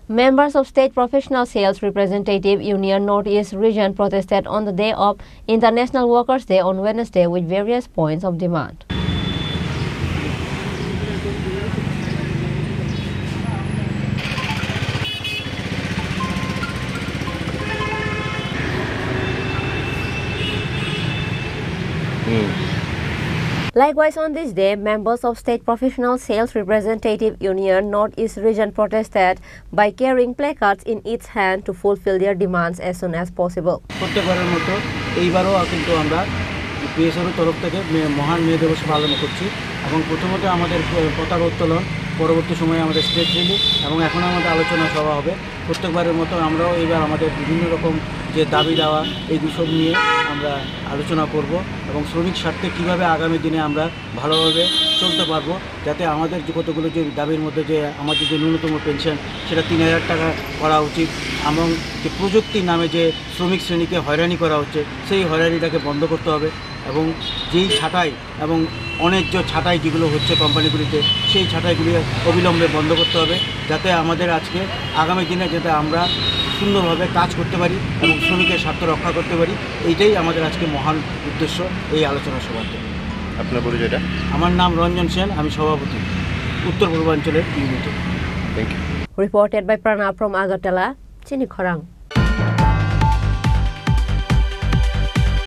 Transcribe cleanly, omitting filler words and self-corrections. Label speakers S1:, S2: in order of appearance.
S1: Members of State Professional Sales Representative Union Northeast Region protested on the day of International Workers' Day on Wednesday with various points of demand. Likewise, on this day, members of State Professional Sales Representative Union Northeast Region protested by carrying placards in each hand to fulfill their demands as soon as possible.
S2: প্রত্যেকবারের মতো এইবারও কিন্তু আমরা PSR তরফ থেকে মহান মে দিবস পালন করছি এবং প্রথমত আমাদের পতাকা উত্তোলন, পরবর্তী সময়ে আমাদের স্টেজ রিলি এবং এখন আমাদের আলোচনা সভা হবে। প্রত্যেকবারের মতো আমরাও এইবার আমাদের বিভিন্ন রকম যে দাবি দেওয়া এই বিষয় নিয়ে আমরা আলোচনা করব এবং শ্রমিক স্বার্থে কীভাবে আগামী দিনে আমরা ভালোভাবে চলতে পারবো, যাতে আমাদের যে কতগুলো যে দাবির মধ্যে যে আমাদের যে ন্যূনতম পেনশন সেটা 3000 টাকা করা উচিত এবং যে প্রযুক্তির নামে যে শ্রমিক শ্রেণীকে হয়রানি করা হচ্ছে সেই হয়রানিটাকে বন্ধ করতে হবে এবং যেই ছাঁটাই এবং অন্যায্য ছাঁটাই যেগুলো হচ্ছে কোম্পানিগুলিতে সেই ছাঁটাইগুলি অবিলম্বে বন্ধ করতে হবে, যাতে আমাদের আজকে আগামী দিনে যাতে আমরা সুন্দরভাবে কাজ করতে পারি এবং শ্রমিকের স্বার্থ রক্ষা করতে পারি। এইটাই আমাদের আজকে মহান উদ্দেশ্য এই আলোচনা সভাতে।
S3: আপনার পরিচয়টা?
S2: আমার নাম রঞ্জন সেন, আমি সভাপতি উত্তর পূর্বাঞ্চলের ইউনিটে।
S3: Thank you.
S1: Reported by Pranav from Agartala, Chini Khorang.